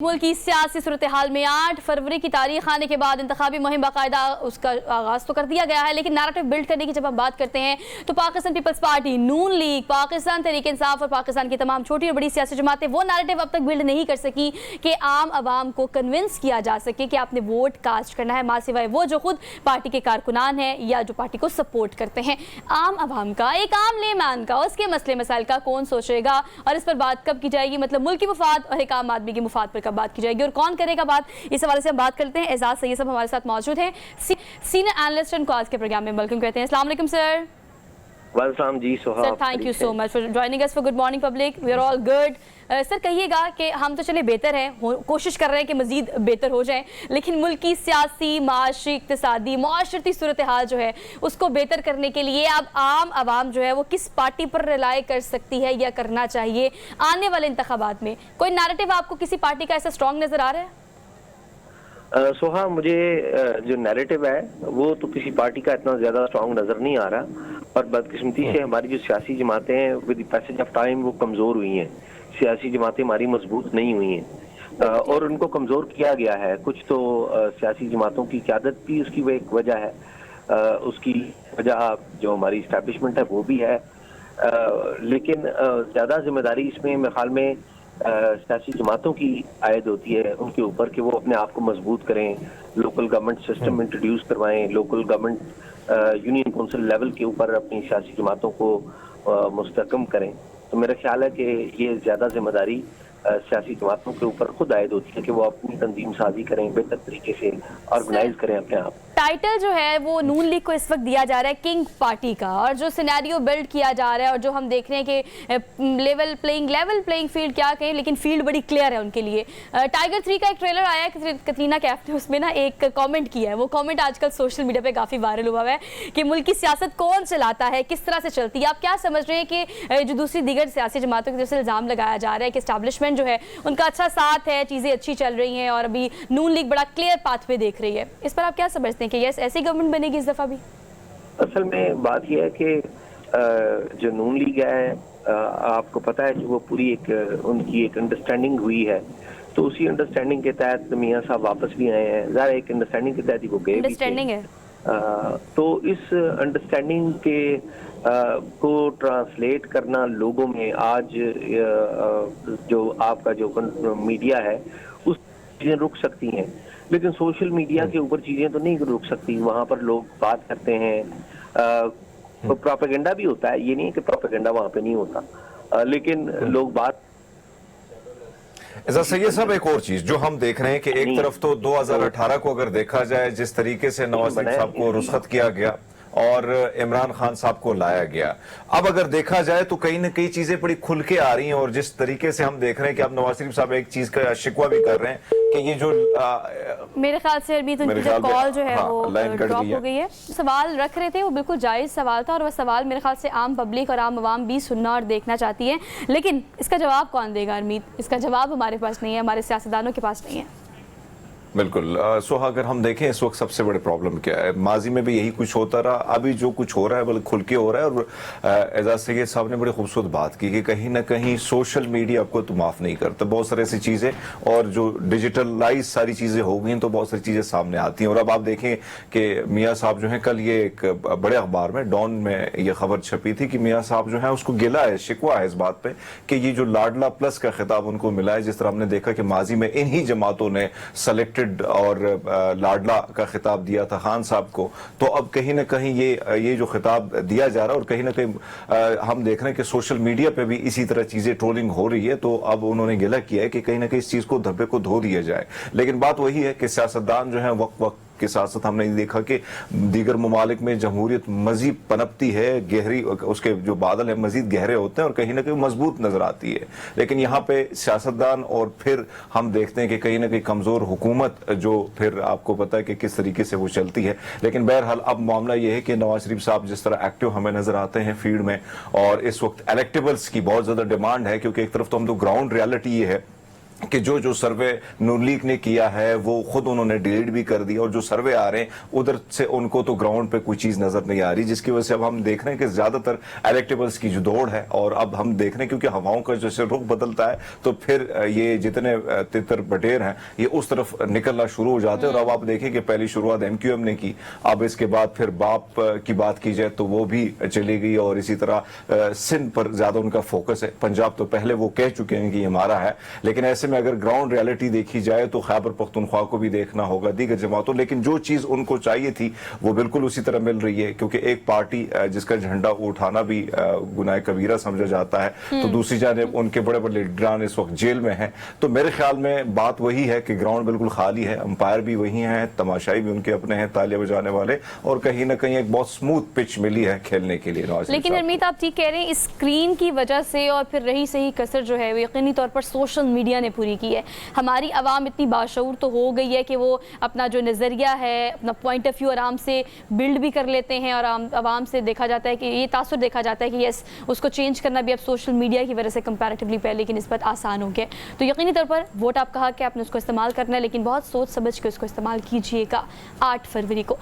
मुल्क की सियासी सूरत हाल में 8 फरवरी की तारीख आने के बाद इंतखाबी मुहिम बाकायदा उसका आगाज़ तो कर दिया गया है, लेकिन नैरेटिव बिल्ड करने की जब हम बात करते हैं तो पाकिस्तान पीपल्स पार्टी, नून लीग, पाकिस्तान तहरीक इंसाफ और पाकिस्तान की तमाम छोटी और बड़ी सियासी जमातें वो नैरेटिव अब तक बिल्ड नहीं कर सकी कि आम आवाम को कन्विंस किया जा सके कि आपने वोट कास्ट करना है, माँ सिवाय वो जो खुद पार्टी के कारकुनान हैं या जो पार्टी को सपोर्ट करते हैं। आम आवाम का, एक आम लेमैन का, उसके मसले मसाइल का कौन सोचेगा और इस पर बात कब की जाएगी, मतलब मुल्क की मुफाद और एक आम आदमी की मुफाद पर कब बात की जाएगी और कौन करेगा बात, इस हवाले से हम बात करते हैं। एजाज सैयद साहब हमारे साथ मौजूद हैं, सीनियर एनालिस्ट इनको आज के प्रोग्राम में वेलकम कहते हैं। अस्सलाम वालेकुम sir. Welcome ji Soha. Sir thank you so much for joining us for good morning public, we are all good. Sir कहिएगा कि हम तो चले बेहतर हैं, कोशिश कर रहे हैं कि मजीद बेहतर हो जाए, लेकिन मुल्क की सियासी, माशी, इक्तिसादी, माशरती सूरत हाल जो है उसको बेहतर करने के लिए अब आम आवाम जो है वो किस पार्टी पर रिलाई कर सकती है या करना चाहिए आने वाले इंतखाबात में? कोई नैरेटिव आपको किसी पार्टी का ऐसा स्ट्रॉन्ग नजर आ रहा है? सोहा, मुझे जो नैरेटिव है वो तो किसी पार्टी का इतना ज्यादा स्ट्रांग नजर नहीं आ रहा, और बदकिस्मती से हमारी जो सियासी जमातें हैं विद पैसेज ऑफ टाइम वो कमजोर हुई हैं। सियासी जमातें हमारी मजबूत नहीं हुई हैं और उनको कमजोर किया गया है। कुछ तो सियासी जमातों की क़यादत भी उसकी वो एक वजह है, उसकी वजह जो हमारी इस्टेब्लिशमेंट है वो भी है, लेकिन ज्यादा जिम्मेदारी इसमें मेरे ख्याल में सियासी जमातों की आयद होती है उनके ऊपर कि वो अपने आप को मजबूत करें, लोकल गवर्नमेंट सिस्टम इंट्रोड्यूस करवाएं, local government union council level के ऊपर अपनी सियासी जमातों को मुस्तहकम करें। तो मेरा ख्याल है कि ये ज्यादा जिम्मेदारी सियासी जमातों के ऊपर खुद आयद होती है कि वो अपनी तंजीम साजी करें, बेहतर तरीके से ऑर्गेनाइज करें अपने आप। टाइटल जो है वो नून लीग को इस वक्त दिया जा रहा है किंग पार्टी का, और जो सिनेरियो बिल्ड किया जा रहा है और जो हम देख रहे हैं कि लेवल प्लेइंग फील्ड क्या कहें, लेकिन फील्ड बड़ी क्लियर है उनके लिए। टाइगर 3 का एक ट्रेलर आया है, कतरीना कैफ ने उसमें ना एक कमेंट किया है, वो कमेंट आजकल सोशल मीडिया पे काफ़ी वायरल हुआ है कि मुल्क की सियासत कौन चलाता है, किस तरह से चलती है। आप क्या समझ रहे हैं कि जो दूसरी दीगर सियासी जमातों की तरफ से इल्ज़ाम लगाया जा रहा है कि एस्टैब्लिशमेंट जो है उनका अच्छा साथ है, चीज़ें अच्छी चल रही हैं और अभी नून लीग बड़ा क्लियर पाथ पे देख रही है, इस पर आप क्या समझते हैं कि यस ऐसी गवर्नमेंट बनेगी इस दफा भी? असल में बात यह है कि जो नून लीग है, आपको पता है कि वो पूरी उनकी एक अंडरस्टैंडिंग हुई है, तो उसी अंडरस्टैंडिंग के तहत मियां साहब वापस भी आए हैं। ज़रा एक अंडरस्टैंडिंग के तहत ही वो गए भी थे। तो इस अंडरस्टैंडिंग के को ट्रांसलेट करना लोगों में आज जो आपका जो मीडिया है उस चीजें रुक सकती हैं, लेकिन सोशल मीडिया के ऊपर चीजें तो नहीं रुक सकती। वहां पर लोग बात करते हैं, तो प्रोपेगेंडा भी होता है, ये नहीं है कि प्रोपेगेंडा वहां पे नहीं होता, लेकिन लोग बात। सैयद साहब, एक और चीज जो हम देख रहे हैं कि एक तरफ तो 2018 को अगर देखा जाए जिस तरीके से नवाज शरीफ साहब को रुखसत किया गया और इमरान खान साहब को लाया गया, अब अगर देखा जाए तो कहीं ना कहीं चीजें बड़ी खुल के आ रही हैं, और जिस तरीके से हम देख रहे हैं कि अब नवाज शरीफ साहब एक चीज का शिकवा भी कर रहे हैं कि ये जो मेरे ख्याल से अरमीत उनकी कॉल जो है वो ड्रॉप हो गई है। सवाल रख रहे थे वो बिल्कुल जायज सवाल था, और वह सवाल मेरे ख्याल से आम पब्लिक और आम आवाम भी सुनना और देखना चाहती है, लेकिन इसका जवाब कौन देगा अरमीत? इसका जवाब हमारे पास नहीं है, हमारे सियासतदानों के पास नहीं है। बिल्कुल सोहा, अगर हम देखें इस वक्त सबसे बड़े प्रॉब्लम क्या है, माजी में भी यही कुछ होता रहा, अभी जो कुछ हो रहा है बल्कि खुल के हो रहा है। और एजाज सैयद साहब ने बड़ी खूबसूरत बात की कि कहीं ना कहीं सोशल मीडिया आपको तो माफ़ नहीं करता, बहुत सारी ऐसी चीज़ें, और जो डिजिटलाइज सारी चीज़ें हो गई तो बहुत सारी चीज़ें सामने आती हैं। और अब आप देखें कि मियाँ साहब जो हैं, कल ये एक बड़े अखबार में डॉन में ये खबर छपी थी कि मियाँ साहब जो है उसको गिला है, शिकवा है इस बात पर कि ये जो लाडला प्लस का खिताब उनको मिला है, जिस तरह हमने देखा कि माजी में इन्हीं जमातों ने सेलेक्टेड और लाडला का खिताब दिया था खान साहब को, तो अब कहीं ना कहीं ये जो खिताब दिया जा रहा है, और कहीं ना कहीं हम देख रहे हैं कि सोशल मीडिया पे भी इसी तरह चीजें ट्रोलिंग हो रही है, तो अब उन्होंने गिला किया है कि कहीं ना कहीं इस चीज को धब्बे को धो दिया जाए। लेकिन बात वही है कि सियासतदान जो है वक्त वक्त के साथ साथ हमने देखा कि दीगर ममालिक में जमहूरियत मजीद पनपती है, गहरी उसके जो बादल है मजीद गहरे होते हैं और कहीं ना कहीं मजबूत नजर आती है, लेकिन यहाँ पे सियासतदान और फिर हम देखते हैं कि कहीं ना कहीं कमजोर हुकूमत जो फिर आपको पता है कि किस तरीके से वो चलती है। लेकिन बहरहाल अब मामला ये है कि नवाज शरीफ साहब जिस तरह एक्टिव हमें नजर आते हैं फील्ड में, और इस वक्त इलेक्टेबल्स की बहुत ज्यादा डिमांड है, क्योंकि एक तरफ तो हम तो ग्राउंड रियलिटी ये है कि जो सर्वे नून लीग ने किया है वो खुद उन्होंने डिलीट भी कर दिया, और जो सर्वे आ रहे हैं उधर से उनको तो ग्राउंड पे कोई चीज नजर नहीं आ रही, जिसकी वजह से अब हम देख रहे हैं कि ज्यादातर इलेक्टेबल्स की जो दौड़ है, और अब हम देख रहे हैं क्योंकि हवाओं का जैसे रुख बदलता है तो फिर ये जितने तितर बटेर हैं ये उस तरफ निकलना शुरू हो जाते हैं। और अब आप देखें कि पहली शुरुआत MQM ने की, अब इसके बाद फिर बाप की बात की जाए तो वो भी चली गई, और इसी तरह सिंध पर ज्यादा उनका फोकस है। पंजाब तो पहले वो कह चुके हैं कि हमारा है, लेकिन ऐसे में अगर ग्राउंड रियलिटी देखी जाए तो खैबर पख्तूनख्वा को भी देखना होगा, दीगर जमातों, लेकिन जो चीज उनको चाहिए थी वो बिल्कुल उसी तरह मिल रही है, क्योंकि एक पार्टी जिसका झंडा उठाना भी गुनाह कबीरा समझा जाता है, तो दूसरी जानिब उनके बड़े बड़े लीडरान इस वक्त जेल में हैं। तो मेरे ख्याल में बात वही है कि ग्राउंड बिल्कुल खाली है, अंपायर भी वही हैं, तमाशाई भी उनके अपने हैं, तालियां बजाने वाले, और कहीं ना कहीं एक बहुत स्मूथ पिच मिली है खेलने के लिए। लेकिन हरमीत आप ठीक कह रहे हैं, इस स्क्रीन की वजह से और फिर रही सही कसर जो है वो यकीनी तौर पर सोशल मीडिया ने पूरी की है। हमारी आवाम इतनी बाशऊर तो हो गई है कि वो अपना जो नज़रिया है, अपना पॉइंट ऑफ व्यू आराम से बिल्ड भी कर लेते हैं, और आवाम से देखा जाता है कि ये तासुर देखा जाता है कि यस, उसको चेंज करना भी अब सोशल मीडिया की वजह से कंपैरेटिवली पहले की निस्बत आसान हो गया। तो यकीनी तौर पर वोट आप कहा कि आपने उसको इस्तेमाल करना है, लेकिन बहुत सोच समझ के उसको इस्तेमाल कीजिएगा 8 फरवरी को।